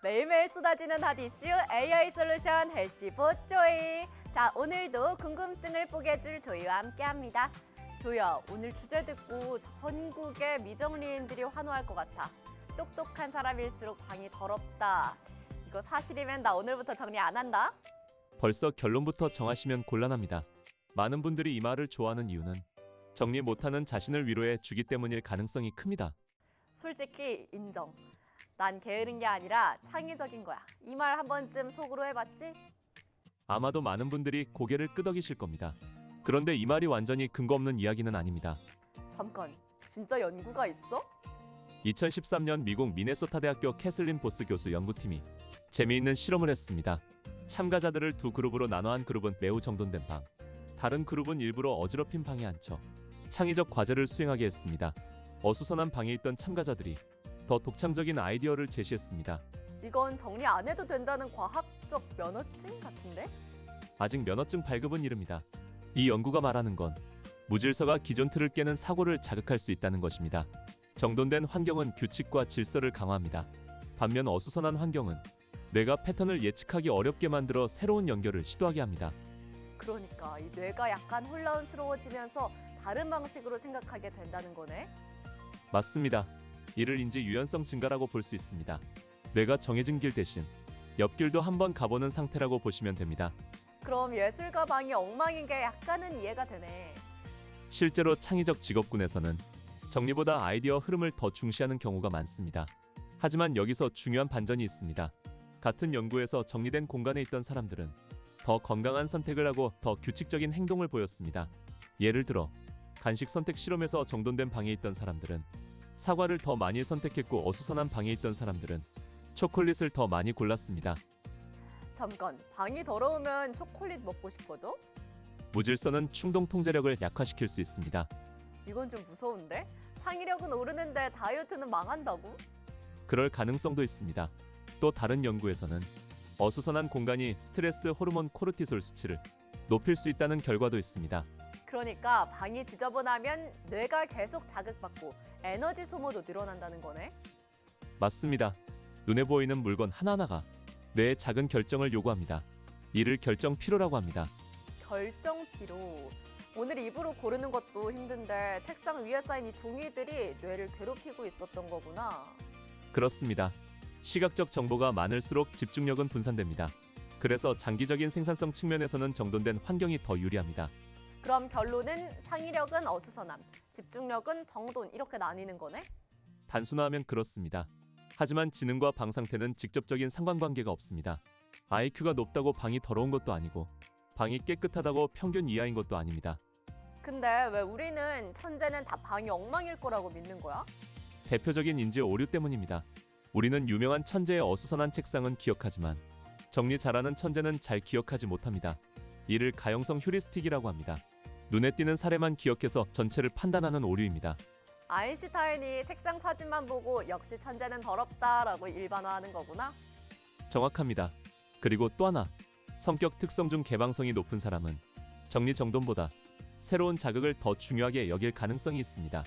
매일매일 쏟아지는 핫 이슈 AI 솔루션 헬시보 조이. 자, 오늘도 궁금증을 뽀개줄 조이와 함께합니다. 조이야, 오늘 주제 듣고 전국의 미정리인들이 환호할 것 같아. 똑똑한 사람일수록 방이 더럽다. 이거 사실이면 나 오늘부터 정리 안 한다. 벌써 결론부터 정하시면 곤란합니다. 많은 분들이 이 말을 좋아하는 이유는 정리 못하는 자신을 위로해 주기 때문일 가능성이 큽니다. 솔직히 인정. 난 게으른 게 아니라 창의적인 거야. 이 말 한 번쯤 속으로 해봤지? 아마도 많은 분들이 고개를 끄덕이실 겁니다. 그런데 이 말이 완전히 근거 없는 이야기는 아닙니다. 잠깐, 진짜 연구가 있어? 2013년 미국 미네소타 대학교 캐슬린 보스 교수 연구팀이 재미있는 실험을 했습니다. 참가자들을 두 그룹으로 나눠 한 그룹은 매우 정돈된 방, 다른 그룹은 일부러 어지럽힌 방에 앉혀 창의적 과제를 수행하게 했습니다. 어수선한 방에 있던 참가자들이 더 독창적인 아이디어를 제시했습니다. 이건 정리 안 해도 된다는 과학적 면허증 같은데? 아직 면허증 발급은 이릅니다. 이 연구가 말하는 건 무질서가 기존 틀을 깨는 사고를 자극할 수 있다는 것입니다. 정돈된 환경은 규칙과 질서를 강화합니다. 반면 어수선한 환경은 뇌가 패턴을 예측하기 어렵게 만들어 새로운 연결을 시도하게 합니다. 그러니까 이 뇌가 약간 혼란스러워지면서 다른 방식으로 생각하게 된다는 거네? 맞습니다. 이를 인지 유연성 증가라고 볼 수 있습니다. 뇌가 정해진 길 대신 옆길도 한번 가보는 상태라고 보시면 됩니다. 그럼 예술가 방이 엉망인 게 약간은 이해가 되네. 실제로 창의적 직업군에서는 정리보다 아이디어 흐름을 더 중시하는 경우가 많습니다. 하지만 여기서 중요한 반전이 있습니다. 같은 연구에서 정리된 공간에 있던 사람들은 더 건강한 선택을 하고 더 규칙적인 행동을 보였습니다. 예를 들어 간식 선택 실험에서 정돈된 방에 있던 사람들은 사과를 더 많이 선택했고 어수선한 방에 있던 사람들은 초콜릿을 더 많이 골랐습니다. 잠깐, 방이 더러우면 초콜릿 먹고 싶어져? 무질서는 충동 통제력을 약화시킬 수 있습니다. 이건 좀 무서운데? 창의력은 오르는데 다이어트는 망한다고? 그럴 가능성도 있습니다. 또 다른 연구에서는 어수선한 공간이 스트레스 호르몬 코르티솔 수치를 높일 수 있다는 결과도 있습니다. 그러니까 방이 지저분하면 뇌가 계속 자극받고 에너지 소모도 늘어난다는 거네? 맞습니다. 눈에 보이는 물건 하나하나가 뇌의 작은 결정을 요구합니다. 이를 결정 피로라고 합니다. 결정 피로. 오늘 입으로 고르는 것도 힘든데 책상 위에 쌓인 이 종이들이 뇌를 괴롭히고 있었던 거구나. 그렇습니다. 시각적 정보가 많을수록 집중력은 분산됩니다. 그래서 장기적인 생산성 측면에서는 정돈된 환경이 더 유리합니다. 그럼 결론은 창의력은 어수선함, 집중력은 정돈 이렇게 나뉘는 거네? 단순화하면 그렇습니다. 하지만 지능과 방 상태는 직접적인 상관관계가 없습니다. IQ가 높다고 방이 더러운 것도 아니고 방이 깨끗하다고 평균 이하인 것도 아닙니다. 근데 왜 우리는 천재는 다 방이 엉망일 거라고 믿는 거야? 대표적인 인지 오류 때문입니다. 우리는 유명한 천재의 어수선한 책상은 기억하지만 정리 잘하는 천재는 잘 기억하지 못합니다. 이를 가용성 휴리스틱이라고 합니다. 눈에 띄는 사례만 기억해서 전체를 판단하는 오류입니다. 아인슈타인이 책상 사진만 보고 역시 천재는 더럽다라고 일반화하는 거구나? 정확합니다. 그리고 또 하나, 성격 특성 중 개방성이 높은 사람은 정리정돈보다 새로운 자극을 더 중요하게 여길 가능성이 있습니다.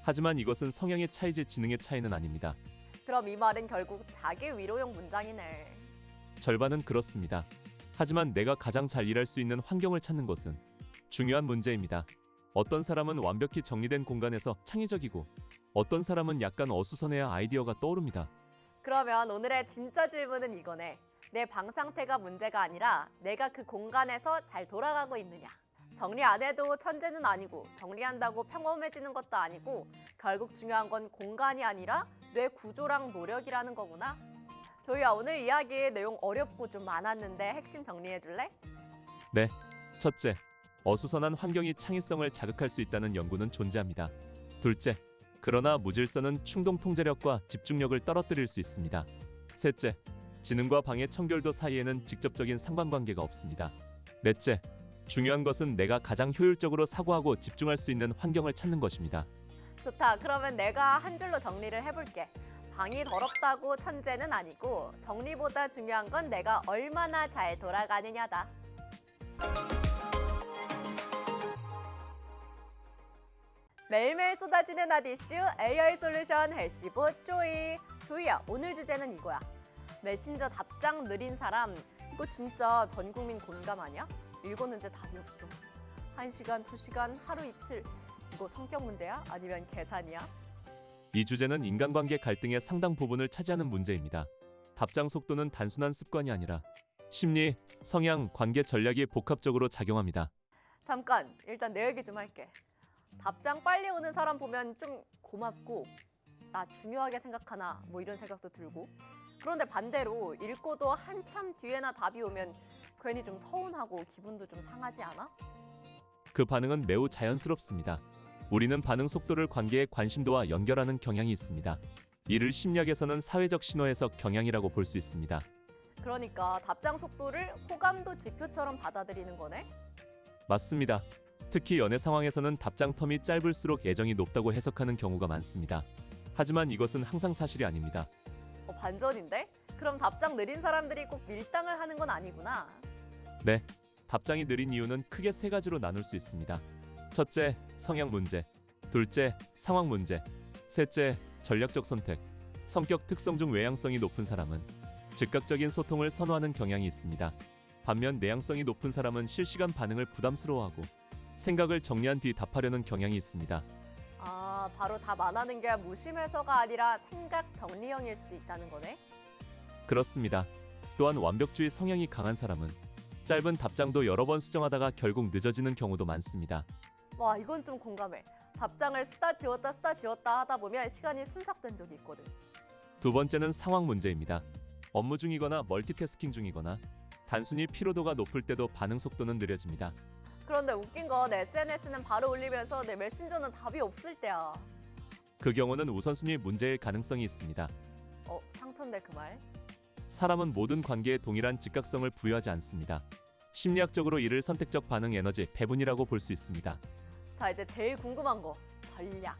하지만 이것은 성향의 차이지 지능의 차이는 아닙니다. 그럼 이 말은 결국 자기 위로용 문장이네. 절반은 그렇습니다. 하지만 내가 가장 잘 일할 수 있는 환경을 찾는 것은 중요한 문제입니다. 어떤 사람은 완벽히 정리된 공간에서 창의적이고 어떤 사람은 약간 어수선해야 아이디어가 떠오릅니다. 그러면 오늘의 진짜 질문은 이거네. 내 방 상태가 문제가 아니라 내가 그 공간에서 잘 돌아가고 있느냐. 정리 안 해도 천재는 아니고 정리한다고 평범해지는 것도 아니고 결국 중요한 건 공간이 아니라 뇌 구조랑 노력이라는 거구나. 조이야, 오늘 이야기 내용 어렵고 좀 많았는데 핵심 정리해 줄래? 네, 첫째, 어수선한 환경이 창의성을 자극할 수 있다는 연구는 존재합니다. 둘째, 그러나 무질서는 충동 통제력과 집중력을 떨어뜨릴 수 있습니다. 셋째, 지능과 방의 청결도 사이에는 직접적인 상관관계가 없습니다. 넷째, 중요한 것은 내가 가장 효율적으로 사고하고 집중할 수 있는 환경을 찾는 것입니다. 좋다. 그러면 내가 한 줄로 정리를 해볼게. 방이 더럽다고 천재는 아니고 정리보다 중요한 건 내가 얼마나 잘 돌아가느냐다. 매일매일 쏟아지는 핫 이슈 AI 솔루션 헬시보 조이. 조이야, 오늘 주제는 이거야. 메신저 답장 느린 사람, 이거 진짜 전 국민 공감 아니야? 읽었는데 답이 없어. 1시간, 2시간, 하루 이틀. 이거 성격 문제야? 아니면 계산이야? 이 주제는 인간관계 갈등의 상당 부분을 차지하는 문제입니다. 답장 속도는 단순한 습관이 아니라 심리, 성향, 관계 전략이 복합적으로 작용합니다. 잠깐, 일단 내 얘기 좀 할게. 답장 빨리 오는 사람 보면 좀 고맙고 나 중요하게 생각하나 뭐 이런 생각도 들고, 그런데 반대로 읽고도 한참 뒤에나 답이 오면 괜히 좀 서운하고 기분도 좀 상하지 않아? 그 반응은 매우 자연스럽습니다. 우리는 반응 속도를 관계의 관심도와 연결하는 경향이 있습니다. 이를 심리학에서는 사회적 신호 해석 경향이라고 볼 수 있습니다. 그러니까 답장 속도를 호감도 지표처럼 받아들이는 거네? 맞습니다. 특히 연애 상황에서는 답장 텀이 짧을수록 애정이 높다고 해석하는 경우가 많습니다. 하지만 이것은 항상 사실이 아닙니다. 반전인데? 그럼 답장 느린 사람들이 꼭 밀당을 하는 건 아니구나. 네, 답장이 느린 이유는 크게 세 가지로 나눌 수 있습니다. 첫째, 성향 문제. 둘째, 상황 문제. 셋째, 전략적 선택. 성격 특성 중 외향성이 높은 사람은 즉각적인 소통을 선호하는 경향이 있습니다. 반면 내향성이 높은 사람은 실시간 반응을 부담스러워하고 생각을 정리한 뒤 답하려는 경향이 있습니다. 아, 바로 답 안 하는 게 무심해서가 아니라 생각 정리형일 수도 있다는 거네? 그렇습니다. 또한 완벽주의 성향이 강한 사람은 짧은 답장도 여러 번 수정하다가 결국 늦어지는 경우도 많습니다. 와, 이건 좀 공감해. 답장을 쓰다 지웠다 하다 보면 시간이 순삭된 적이 있거든. 두 번째는 상황 문제입니다. 업무 중이거나 멀티태스킹 중이거나 단순히 피로도가 높을 때도 반응 속도는 느려집니다. 그런데 웃긴 건 SNS는 바로 올리면서 내 메신저는 답이 없을 때야. 그 경우는 우선순위 문제일 가능성이 있습니다. 상처인데 그 말. 사람은 모든 관계에 동일한 즉각성을 부여하지 않습니다. 심리학적으로 이를 선택적 반응 에너지 배분이라고 볼 수 있습니다. 자, 이제 제일 궁금한 거. 전략.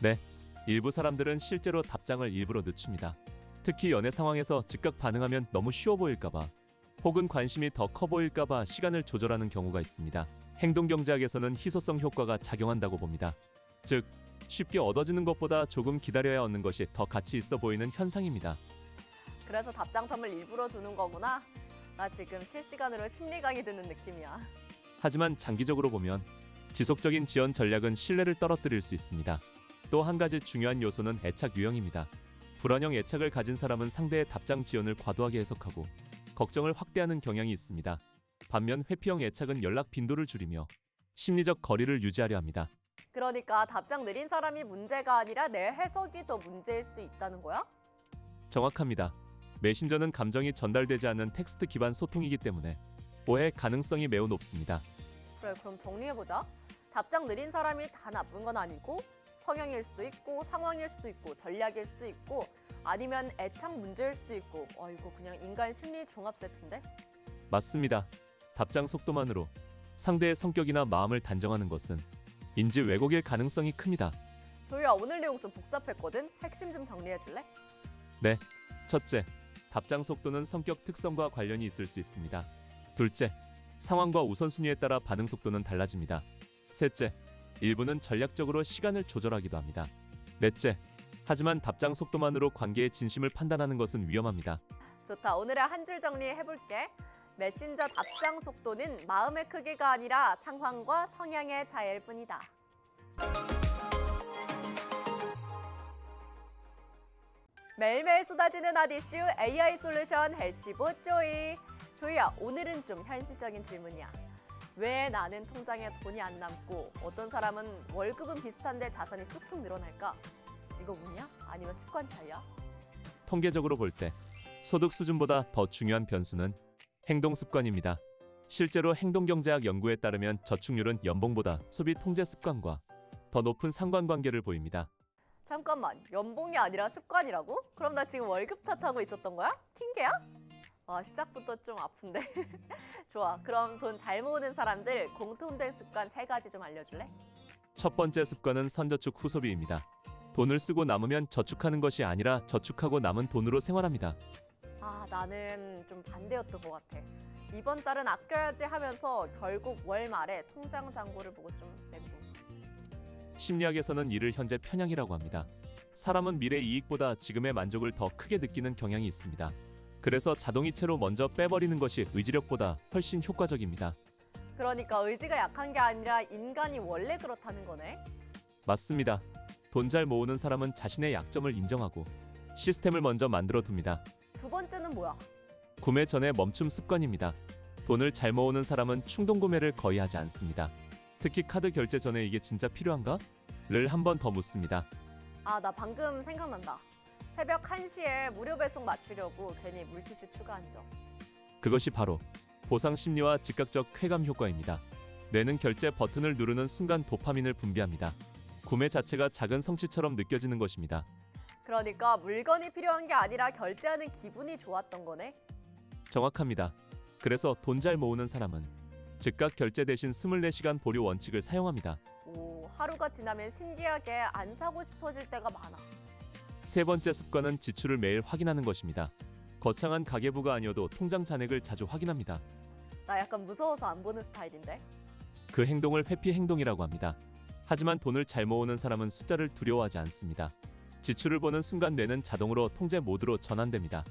네, 일부 사람들은 실제로 답장을 일부러 늦춥니다. 특히 연애 상황에서 즉각 반응하면 너무 쉬워 보일까봐 혹은 관심이 더 커 보일까봐 시간을 조절하는 경우가 있습니다. 행동경제학에서는 희소성 효과가 작용한다고 봅니다. 즉, 쉽게 얻어지는 것보다 조금 기다려야 얻는 것이 더 가치 있어 보이는 현상입니다. 그래서 답장 텀을 일부러 두는 거구나. 나 지금 실시간으로 심리 강의 듣는 느낌이야. 하지만 장기적으로 보면 지속적인 지연 전략은 신뢰를 떨어뜨릴 수 있습니다. 또 한 가지 중요한 요소는 애착 유형입니다. 불안형 애착을 가진 사람은 상대의 답장 지연을 과도하게 해석하고 걱정을 확대하는 경향이 있습니다. 반면 회피형 애착은 연락 빈도를 줄이며 심리적 거리를 유지하려 합니다. 그러니까 답장 느린 사람이 문제가 아니라 내 해석이 더 문제일 수도 있다는 거야? 정확합니다. 메신저는 감정이 전달되지 않는 텍스트 기반 소통이기 때문에 오해 가능성이 매우 높습니다. 그래, 그럼 정리해보자. 답장 느린 사람이 다 나쁜 건 아니고 성향일 수도 있고 상황일 수도 있고 전략일 수도 있고 아니면 애착 문제일 수도 있고 이거 그냥 인간 심리 종합 세트인데? 맞습니다. 답장 속도만으로 상대의 성격이나 마음을 단정하는 것은 인지 왜곡일 가능성이 큽니다. 조이야, 오늘 내용 좀 복잡했거든? 핵심 좀 정리해줄래? 네, 첫째, 답장 속도는 성격 특성과 관련이 있을 수 있습니다. 둘째, 상황과 우선순위에 따라 반응 속도는 달라집니다. 셋째, 일부는 전략적으로 시간을 조절하기도 합니다. 넷째, 하지만 답장 속도만으로 관계의 진심을 판단하는 것은 위험합니다. 좋다. 오늘의 한 줄 정리해볼게. 메신저 답장 속도는 마음의 크기가 아니라 상황과 성향의 차이일 뿐이다. 매일매일 쏟아지는 핫 이슈 AI 솔루션 헬시봇 조이. 조이야, 오늘은 좀 현실적인 질문이야. 왜 나는 통장에 돈이 안 남고 어떤 사람은 월급은 비슷한데 자산이 쑥쑥 늘어날까? 이거 운이야? 아니면 습관 차이야? 통계적으로 볼 때 소득 수준보다 더 중요한 변수는 행동 습관입니다. 실제로 행동경제학 연구에 따르면 저축률은 연봉보다 소비 통제 습관과 더 높은 상관관계를 보입니다. 잠깐만, 연봉이 아니라 습관이라고? 그럼 나 지금 월급 탓하고 있었던 거야? 핑계야? 시작부터 좀 아픈데. 좋아, 그럼 돈 잘 모으는 사람들 공통된 습관 3가지 좀 알려줄래? 첫 번째 습관은 선저축 후소비입니다. 돈을 쓰고 남으면 저축하는 것이 아니라 저축하고 남은 돈으로 생활합니다. 나는 좀 반대였던 것 같아. 이번 달은 아껴야지 하면서 결국 월 말에 통장 잔고를 보고 좀 멘붕. 심리학에서는 이를 현재 편향이라고 합니다. 사람은 미래 이익보다 지금의 만족을 더 크게 느끼는 경향이 있습니다. 그래서 자동이체로 먼저 빼버리는 것이 의지력보다 훨씬 효과적입니다. 그러니까 의지가 약한 게 아니라 인간이 원래 그렇다는 거네. 맞습니다. 돈 잘 모으는 사람은 자신의 약점을 인정하고 시스템을 먼저 만들어 둡니다. 두 번째는 뭐야? 구매 전에 멈춤 습관입니다. 돈을 잘 모으는 사람은 충동 구매를 거의 하지 않습니다. 특히 카드 결제 전에 이게 진짜 필요한가? 를 한 번 더 묻습니다. 아, 나 방금 생각난다. 새벽 1시에 무료 배송 맞추려고 괜히 물티슈 추가한 적. 그것이 바로 보상 심리와 즉각적 쾌감 효과입니다. 뇌는 결제 버튼을 누르는 순간 도파민을 분비합니다. 구매 자체가 작은 성취처럼 느껴지는 것입니다. 그러니까 물건이 필요한 게 아니라 결제하는 기분이 좋았던 거네. 정확합니다. 그래서 돈 잘 모으는 사람은 즉각 결제 대신 24시간 보류 원칙을 사용합니다. 오, 하루가 지나면 신기하게 안 사고 싶어질 때가 많아. 세 번째 습관은 지출을 매일 확인하는 것입니다. 거창한 가계부가 아니어도 통장 잔액을 자주 확인합니다. 나 약간 무서워서 안 보는 스타일인데. 그 행동을 회피 행동이라고 합니다. 하지만 돈을 잘 모으는 사람은 숫자를 두려워하지 않습니다. 지출을 보는 순간 뇌는 자동으로 통제 모드로 전환됩니다.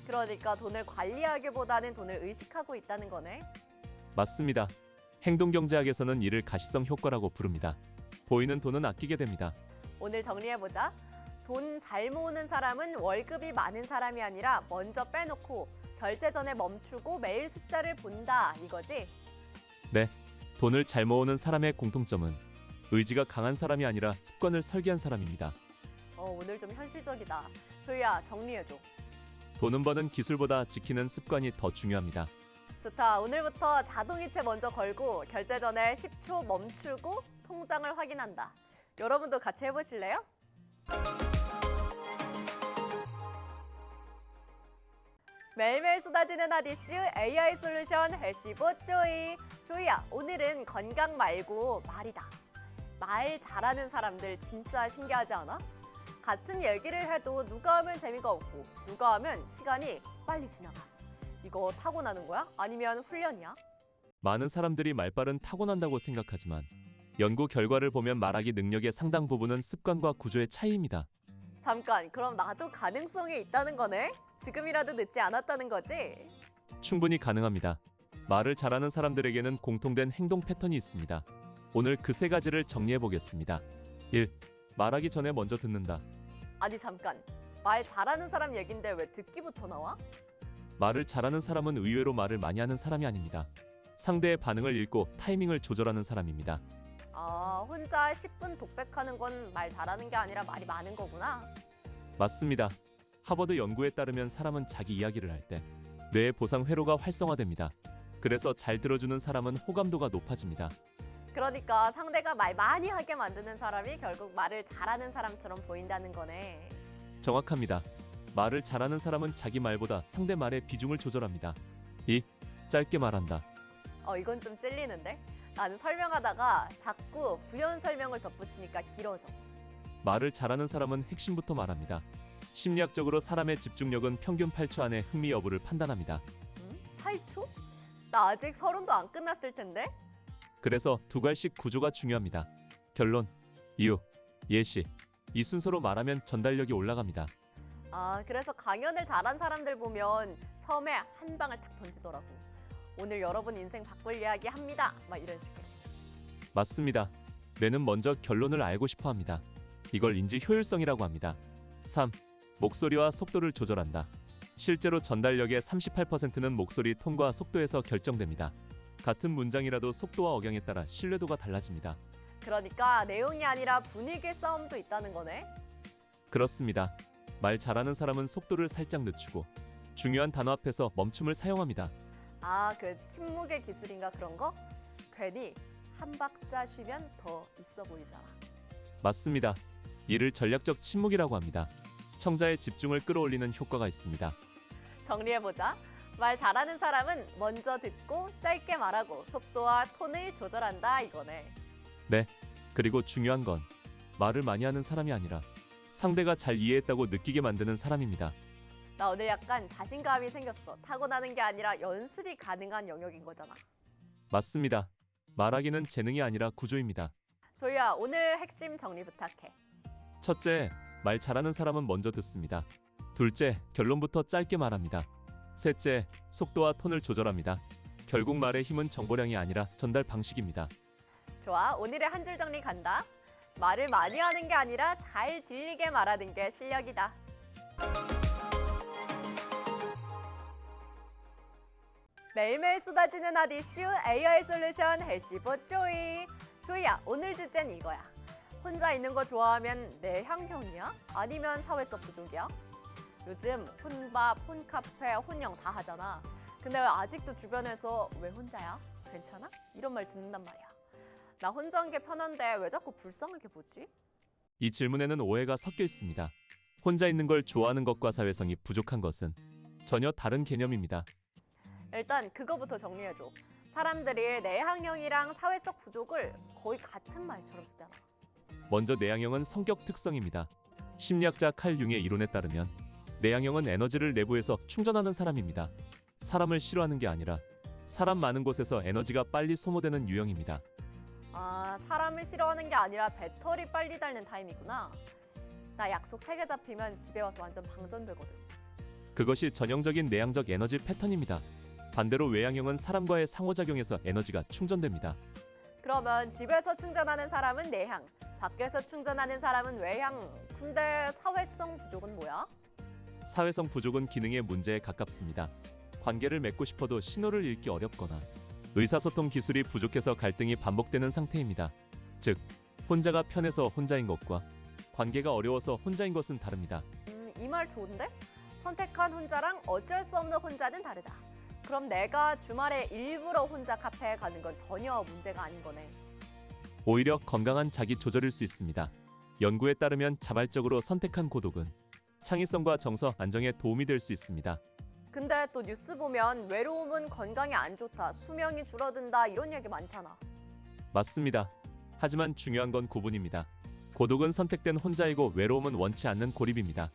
그러니까 돈을 관리하기보다는 돈을 의식하고 있다는 거네. 맞습니다. 행동경제학에서는 이를 가시성 효과라고 부릅니다. 보이는 돈은 아끼게 됩니다. 오늘 정리해보자. 돈 잘 모으는 사람은 월급이 많은 사람이 아니라 먼저 빼놓고 결제 전에 멈추고 매일 숫자를 본다 이거지? 네, 돈을 잘 모으는 사람의 공통점은 의지가 강한 사람이 아니라 습관을 설계한 사람입니다. 오늘 좀 현실적이다. 조이야, 정리해줘. 돈은 버는 기술보다 지키는 습관이 더 중요합니다. 좋다. 오늘부터 자동이체 먼저 걸고 결제 전에 10초 멈추고 통장을 확인한다. 여러분도 같이 해보실래요? 매일매일 쏟아지는 핫 이슈 AI 솔루션 헬시봇 조이. 조이야, 오늘은 건강 말고 말이다. 말 잘하는 사람들 진짜 신기하지 않아? 같은 얘기를 해도 누가 하면 재미가 없고 누가 하면 시간이 빨리 지나가. 이거 타고나는 거야? 아니면 훈련이야? 많은 사람들이 말빨은 타고난다고 생각하지만 연구 결과를 보면 말하기 능력의 상당 부분은 습관과 구조의 차이입니다. 잠깐, 그럼 나도 가능성이 있다는 거네? 지금이라도 늦지 않았다는 거지? 충분히 가능합니다. 말을 잘하는 사람들에게는 공통된 행동 패턴이 있습니다. 오늘 그 세 가지를 정리해 보겠습니다. 1. 말하기 전에 먼저 듣는다. 아니 잠깐, 말 잘하는 사람 얘긴데 왜 듣기부터 나와? 말을 잘하는 사람은 의외로 말을 많이 하는 사람이 아닙니다. 상대의 반응을 읽고 타이밍을 조절하는 사람입니다. 아, 혼자 10분 독백하는 건 말 잘하는 게 아니라 말이 많은 거구나. 맞습니다. 하버드 연구에 따르면 사람은 자기 이야기를 할 때 뇌의 보상 회로가 활성화됩니다. 그래서 잘 들어주는 사람은 호감도가 높아집니다. 그러니까 상대가 말 많이 하게 만드는 사람이 결국 말을 잘하는 사람처럼 보인다는 거네. 정확합니다. 말을 잘하는 사람은 자기 말보다 상대 말의 비중을 조절합니다. 2. 짧게 말한다. 이건 좀 찔리는데? 나는 설명하다가 자꾸 부연 설명을 덧붙이니까 길어져. 말을 잘하는 사람은 핵심부터 말합니다. 심리학적으로 사람의 집중력은 평균 8초 안에 흥미 여부를 판단합니다. 8초? 나 아직 30도 안 끝났을 텐데? 그래서 두 갈씩 구조가 중요합니다. 결론, 이유, 예시. 이 순서로 말하면 전달력이 올라갑니다. 아, 그래서 강연을 잘한 사람들 보면 처음에 한 방을 탁 던지더라고. 오늘 여러분 인생 바꿀 이야기 합니다. 막 이런 식으로. 맞습니다. 뇌는 먼저 결론을 알고 싶어 합니다. 이걸 인지 효율성이라고 합니다. 3. 목소리와 속도를 조절한다. 실제로 전달력의 38%는 목소리 톤과 속도에서 결정됩니다. 같은 문장이라도 속도와 억양에 따라 신뢰도가 달라집니다. 그러니까 내용이 아니라 분위기 싸움도 있다는 거네. 그렇습니다. 말 잘하는 사람은 속도를 살짝 늦추고 중요한 단어 앞에서 멈춤을 사용합니다. 아, 그 침묵의 기술인가 그런 거? 괜히 한 박자 쉬면 더 있어 보이잖아. 맞습니다. 이를 전략적 침묵이라고 합니다. 청자의 집중을 끌어올리는 효과가 있습니다. 정리해보자. 말 잘하는 사람은 먼저 듣고 짧게 말하고 속도와 톤을 조절한다 이거네. 네, 그리고 중요한 건 말을 많이 하는 사람이 아니라 상대가 잘 이해했다고 느끼게 만드는 사람입니다. 나 오늘 약간 자신감이 생겼어. 타고나는 게 아니라 연습이 가능한 영역인 거잖아. 맞습니다. 말하기는 재능이 아니라 구조입니다. 조이야, 오늘 핵심 정리 부탁해. 첫째, 말 잘하는 사람은 먼저 듣습니다. 둘째, 결론부터 짧게 말합니다. 셋째, 속도와 톤을 조절합니다. 결국 말의 힘은 정보량이 아니라 전달 방식입니다. 좋아, 오늘의 한 줄 정리 간다. 말을 많이 하는 게 아니라 잘 들리게 말하는 게 실력이다. 매일매일 쏟아지는 핫 이슈 AI 솔루션 헬시보 쪼이. 쪼이야, 오늘 주제는 이거야. 혼자 있는 거 좋아하면 내향형이야? 아니면 사회성 부족이야? 요즘 혼밥, 혼카페, 혼영 다 하잖아. 근데 왜 아직도 주변에서 왜 혼자야? 괜찮아? 이런 말 듣는단 말이야. 나 혼자 한 게 편한데 왜 자꾸 불쌍하게 보지? 이 질문에는 오해가 섞여 있습니다. 혼자 있는 걸 좋아하는 것과 사회성이 부족한 것은 전혀 다른 개념입니다. 일단 그거부터 정리해줘. 사람들이 내향형이랑 사회성 부족을 거의 같은 말처럼 쓰잖아. 먼저 내향형은 성격 특성입니다. 심리학자 칼 융의 이론에 따르면 내향형은 에너지를 내부에서 충전하는 사람입니다. 사람을 싫어하는 게 아니라 사람 많은 곳에서 에너지가 빨리 소모되는 유형입니다. 아, 사람을 싫어하는 게 아니라 배터리 빨리 닳는 타입이구나. 나 약속 3개 잡히면 집에 와서 완전 방전되거든. 그것이 전형적인 내향적 에너지 패턴입니다. 반대로 외향형은 사람과의 상호작용에서 에너지가 충전됩니다. 그러면 집에서 충전하는 사람은 내향, 밖에서 충전하는 사람은 외향. 근데 사회성 부족은 뭐야? 사회성 부족은 기능의 문제에 가깝습니다. 관계를 맺고 싶어도 신호를 읽기 어렵거나 의사소통 기술이 부족해서 갈등이 반복되는 상태입니다. 즉, 혼자가 편해서 혼자인 것과 관계가 어려워서 혼자인 것은 다릅니다. 이 말 좋은데? 선택한 혼자랑 어쩔 수 없는 혼자는 다르다. 그럼 내가 주말에 일부러 혼자 카페에 가는 건 전혀 문제가 아닌 거네. 오히려 건강한 자기 조절일 수 있습니다. 연구에 따르면 자발적으로 선택한 고독은 창의성과 정서 안정에 도움이 될 수 있습니다. 근데 또 뉴스 보면 외로움은 건강에 안 좋다, 수명이 줄어든다 이런 얘기 많잖아. 맞습니다. 하지만 중요한 건 구분입니다. 고독은 선택된 혼자이고 외로움은 원치 않는 고립입니다.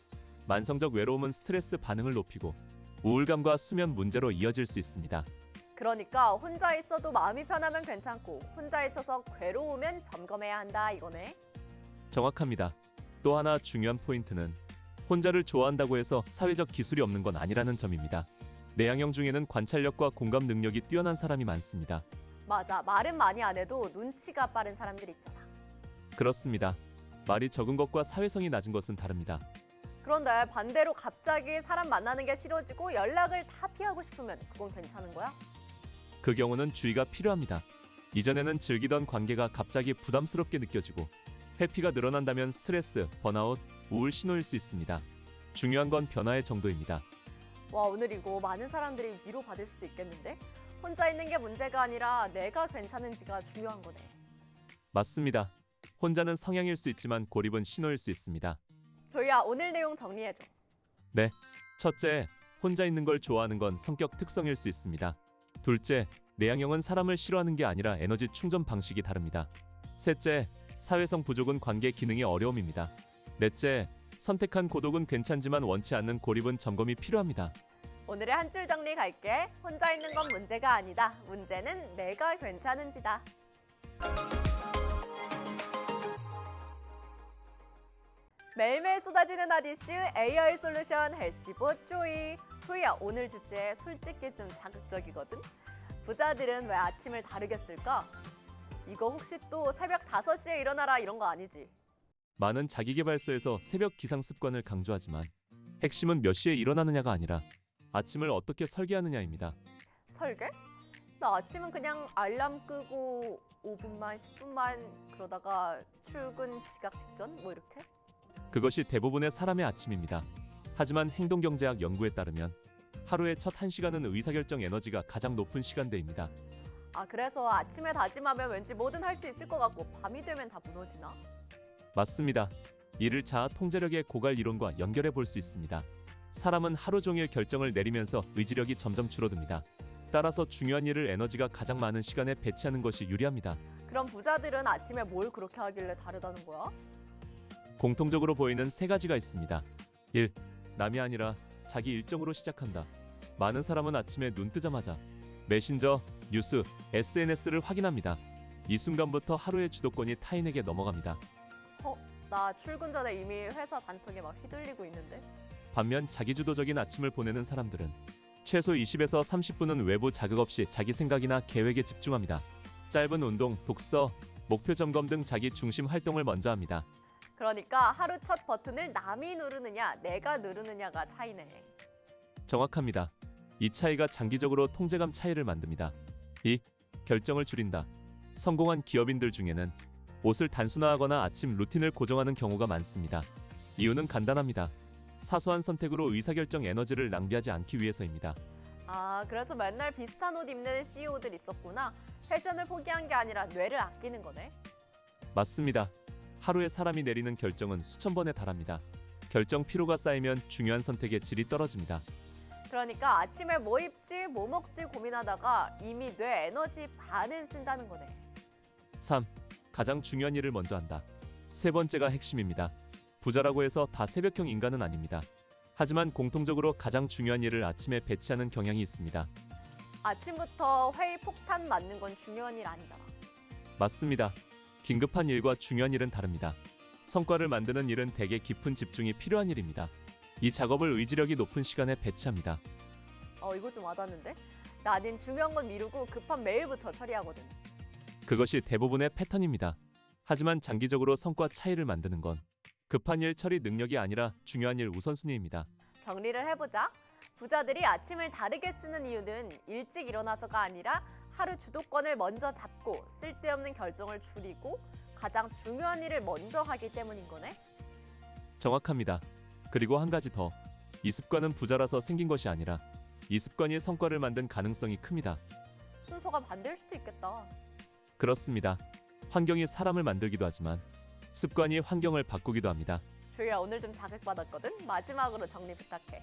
만성적 외로움은 스트레스 반응을 높이고 우울감과 수면 문제로 이어질 수 있습니다. 그러니까 혼자 있어도 마음이 편하면 괜찮고 혼자 있어서 괴로우면 점검해야 한다 이거네. 정확합니다. 또 하나 중요한 포인트는 혼자를 좋아한다고 해서 사회적 기술이 없는 건 아니라는 점입니다. 내향형 중에는 관찰력과 공감 능력이 뛰어난 사람이 많습니다. 맞아, 말은 많이 안 해도 눈치가 빠른 사람들 있잖아. 그렇습니다. 말이 적은 것과 사회성이 낮은 것은 다릅니다. 그런데 반대로 갑자기 사람 만나는 게 싫어지고 연락을 다 피하고 싶으면 그건 괜찮은 거야? 그 경우는 주의가 필요합니다. 이전에는 즐기던 관계가 갑자기 부담스럽게 느껴지고 회피가 늘어난다면 스트레스, 번아웃, 우울 신호일 수 있습니다. 중요한 건 변화의 정도입니다. 와, 오늘 이거 많은 사람들이 위로받을 수도 있겠는데? 혼자 있는 게 문제가 아니라 내가 괜찮은지가 중요한 거네. 맞습니다. 혼자는 성향일 수 있지만 고립은 신호일 수 있습니다. 조이야, 오늘 내용 정리해줘. 네. 첫째, 혼자 있는 걸 좋아하는 건 성격 특성일 수 있습니다. 둘째, 내향형은 사람을 싫어하는 게 아니라 에너지 충전 방식이 다릅니다. 셋째, 사회성 부족은 관계 기능의 어려움입니다. 넷째, 선택한 고독은 괜찮지만 원치 않는 고립은 점검이 필요합니다. 오늘의 한 줄 정리 갈게. 혼자 있는 건 문제가 아니다. 문제는 내가 괜찮은지다. 매일매일 쏟아지는 핫 이슈 AI 솔루션 헬시보 쪼이. 쪼이야, 오늘 주제 솔직히 좀 자극적이거든. 부자들은 왜 아침을 다르게 쓸까? 이거 혹시 또 새벽 5시에 일어나라 이런 거 아니지? 많은 자기계발서에서 새벽 기상 습관을 강조하지만 핵심은 몇 시에 일어나느냐가 아니라 아침을 어떻게 설계하느냐입니다. 설계? 나 아침은 그냥 알람 끄고 5분만 10분만 그러다가 출근 지각 직전 뭐 이렇게? 그것이 대부분의 사람의 아침입니다. 하지만 행동경제학 연구에 따르면 하루의 첫 1시간은 의사결정 에너지가 가장 높은 시간대입니다. 아, 그래서 아침에 다짐하면 왠지 뭐든 할 수 있을 것 같고 밤이 되면 다 무너지나? 맞습니다. 이를 자아 통제력의 고갈 이론과 연결해 볼 수 있습니다. 사람은 하루 종일 결정을 내리면서 의지력이 점점 줄어듭니다. 따라서 중요한 일을 에너지가 가장 많은 시간에 배치하는 것이 유리합니다. 그럼 부자들은 아침에 뭘 그렇게 하길래 다르다는 거야? 공통적으로 보이는 3가지가 있습니다. 1. 남이 아니라 자기 일정으로 시작한다. 많은 사람은 아침에 눈 뜨자마자 메신저, 뉴스, SNS를 확인합니다. 이 순간부터 하루의 주도권이 타인에게 넘어갑니다. 나 출근 전에 이미 회사 단톡에 막 휘둘리고 있는데. 반면 자기주도적인 아침을 보내는 사람들은 최소 20에서 30분은 외부 자극 없이 자기 생각이나 계획에 집중합니다. 짧은 운동, 독서, 목표 점검 등 자기 중심 활동을 먼저 합니다. 그러니까 하루 첫 버튼을 남이 누르느냐, 내가 누르느냐가 차이네. 정확합니다. 이 차이가 장기적으로 통제감 차이를 만듭니다. 2. 결정을 줄인다. 성공한 기업인들 중에는 옷을 단순화하거나 아침 루틴을 고정하는 경우가 많습니다. 이유는 간단합니다. 사소한 선택으로 의사결정 에너지를 낭비하지 않기 위해서입니다. 아, 그래서 맨날 비슷한 옷 입는 CEO들 있었구나. 패션을 포기한 게 아니라 뇌를 아끼는 거네. 맞습니다. 하루에 사람이 내리는 결정은 수천 번에 달합니다. 결정 피로가 쌓이면 중요한 선택의 질이 떨어집니다. 그러니까 아침에 뭐 입지, 뭐 먹지 고민하다가 이미 뇌 에너지 반은 쓴다는 거네. 3. 가장 중요한 일을 먼저 한다. 세 번째가 핵심입니다. 부자라고 해서 다 새벽형 인간은 아닙니다. 하지만 공통적으로 가장 중요한 일을 아침에 배치하는 경향이 있습니다. 아침부터 회의 폭탄 맞는 건 중요한 일 아니잖아. 맞습니다. 긴급한 일과 중요한 일은 다릅니다. 성과를 만드는 일은 대개 깊은 집중이 필요한 일입니다. 이 작업을 의지력이 높은 시간에 배치합니다. 이거 좀 와닿는데? 나는 중요한 건 미루고 급한 메일부터 처리하거든. 그것이 대부분의 패턴입니다. 하지만 장기적으로 성과 차이를 만드는 건 급한 일 처리 능력이 아니라 중요한 일 우선순위입니다. 정리를 해보자. 부자들이 아침을 다르게 쓰는 이유는 일찍 일어나서가 아니라 하루 주도권을 먼저 잡고 쓸데없는 결정을 줄이고 가장 중요한 일을 먼저 하기 때문인 거네. 정확합니다. 그리고 한 가지 더. 이 습관은 부자라서 생긴 것이 아니라 이 습관이 성과를 만든 가능성이 큽니다. 순서가 반대일 수도 있겠다. 그렇습니다. 환경이 사람을 만들기도 하지만 습관이 환경을 바꾸기도 합니다. 조이야, 오늘 좀 자극받았거든? 마지막으로 정리 부탁해.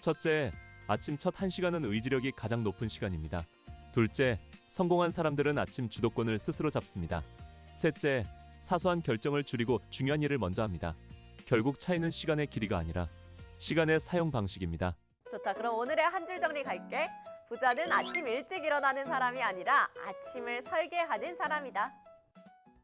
첫째, 아침 첫 1시간은 의지력이 가장 높은 시간입니다. 둘째, 성공한 사람들은 아침 주도권을 스스로 잡습니다. 셋째, 사소한 결정을 줄이고 중요한 일을 먼저 합니다. 결국 차이는 시간의 길이가 아니라 시간의 사용 방식입니다. 좋다. 그럼 오늘의 한 줄 정리 갈게. 부자는 아침 일찍 일어나는 사람이 아니라 아침을 설계하는 사람이다.